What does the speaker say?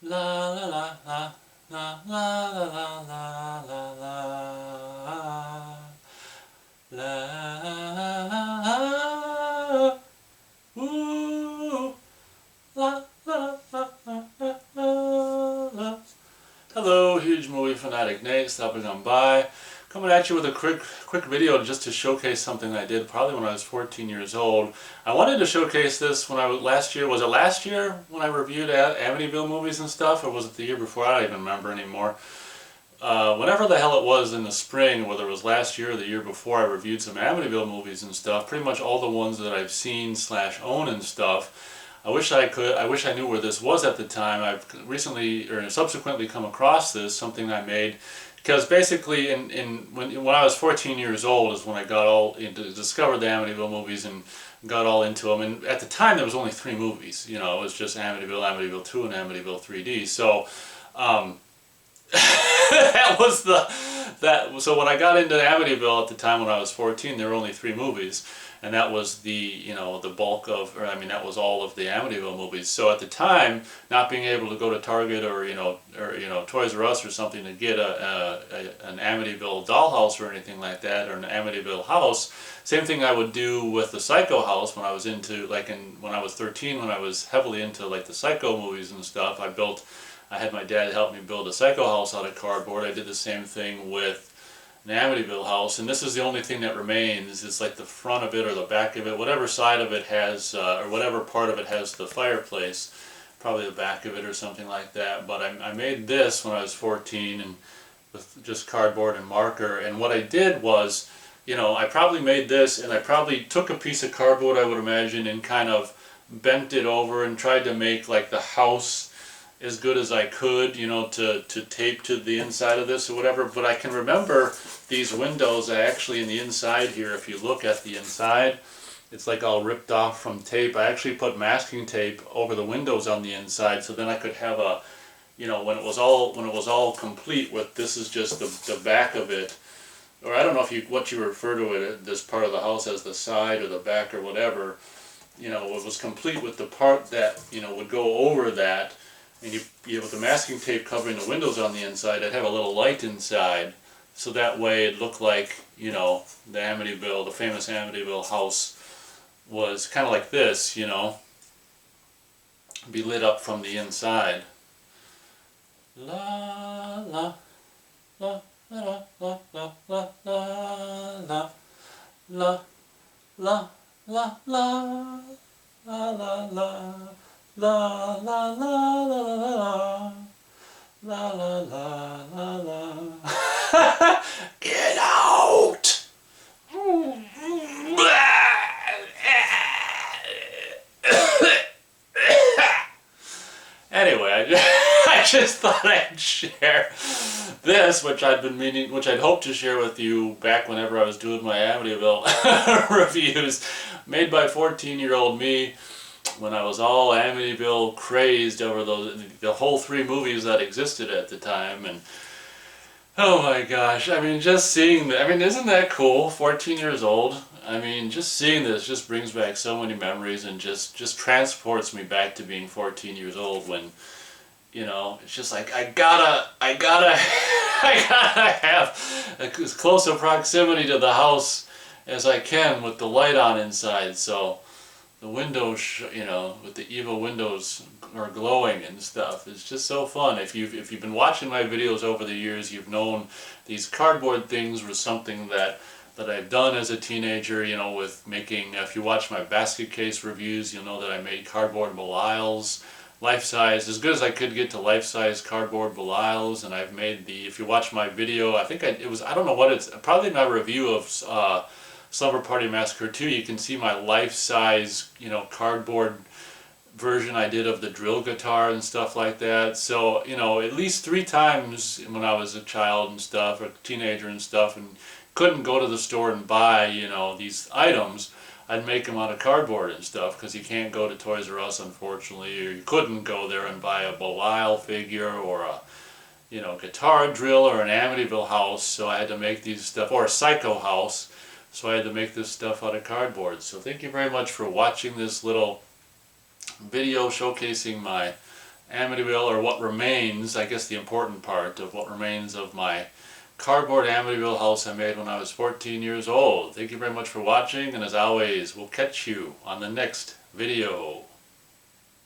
La la la la la la la la la la la la ooh la la la la la la. Hello, huge movie fanatic Nate, stopping on by, coming at you with a quick video just to showcase something I did probably when I was 14 years old. I wanted to showcase this when I was last year. Was it last year when I reviewed Amityville movies and stuff, or was it the year before? I don't even remember anymore. Whenever the hell it was in the spring, whether it was last year or the year before, I reviewed some Amityville movies and stuff. Pretty much all the ones that I've seen / own and stuff. I wish I knew where this was at the time. I've recently or subsequently come across this, something I made, because basically when I was 14 years old is when I got all into, discovered the Amityville movies and got all into them. And at the time there was only 3 movies. You know, it was just Amityville, Amityville 2, and Amityville 3D. So that was so when I got into Amityville at the time when I was 14, there were only 3 movies, and that was the bulk of, or I mean that was all of the Amityville movies. So at the time, not being able to go to Target or Toys R Us or something to get an Amityville dollhouse or anything like that, or an Amityville house, same thing I would do with the Psycho house when I was into when I was 13, when I was heavily into like the Psycho movies and stuff. I had my dad help me build a Psycho house out of cardboard. I did the same thing with an Amityville house, and this is the only thing that remains. It's like the front of it or the back of it, whatever side of it has, or whatever part of it has the fireplace, probably the back of it or something like that. But I made this when I was 14 and with just cardboard and marker, and what I did was, I probably made this, and I probably took a piece of cardboard, I would imagine, and kind of bent it over and tried to make like the house as good as I could, to tape to the inside of this or whatever. But I can remember these windows. Actually, in the inside here, if you look at the inside, it's like all ripped off from tape. I actually put masking tape over the windows on the inside, so then I could have a, when it was all complete with, this is just the back of it, or I don't know what you refer to it, this part of the house as the side or the back or whatever. It was complete with the part that would go over that. And with the masking tape covering the windows on the inside, I'd have a little light inside, so that way it looked like, the Amityville, the famous Amityville house was kind of like this, be lit up from the inside. La la la la la la la la la la la la la la la. La la la la la la la la la la. Get out! Anyway, I just thought I'd share this, which I'd hoped to share with you back whenever I was doing my Amityville reviews, made by 14-year-old me, when I was all Amityville crazed over the whole 3 movies that existed at the time. And oh my gosh, I mean, just seeing that, I mean, isn't that cool? 14 years old. I mean, just seeing this just brings back so many memories and just transports me back to being 14 years old when, it's just like, I gotta I gotta have as close a proximity to the house as I can with the light on inside. So the windows, with the evil windows are glowing and stuff. It's just so fun. If you've been watching my videos over the years, you've known these cardboard things were something that I've done as a teenager, with making, if you watch my basket case reviews, you'll know that I made cardboard Belials, life-size, as good as I could get to life-size cardboard Belials. And I've made if you watch my video, I think I don't know what it's, probably my review of Slumber Party Massacre 2, you can see my life-size, cardboard version I did of the drill guitar and stuff like that. So, at least 3 times when I was a child and stuff, or a teenager and stuff, and couldn't go to the store and buy, these items, I'd make them out of cardboard and stuff, because you can't go to Toys R Us, unfortunately, or you couldn't go there and buy a Belial figure or a, guitar drill or an Amityville house, so I had to make these stuff, or a Psycho house. So I had to make this stuff out of cardboard. So thank you very much for watching this little video showcasing my Amityville, or what remains, I guess the important part of what remains of my cardboard Amityville house I made when I was 14 years old. Thank you very much for watching, and as always, we'll catch you on the next video.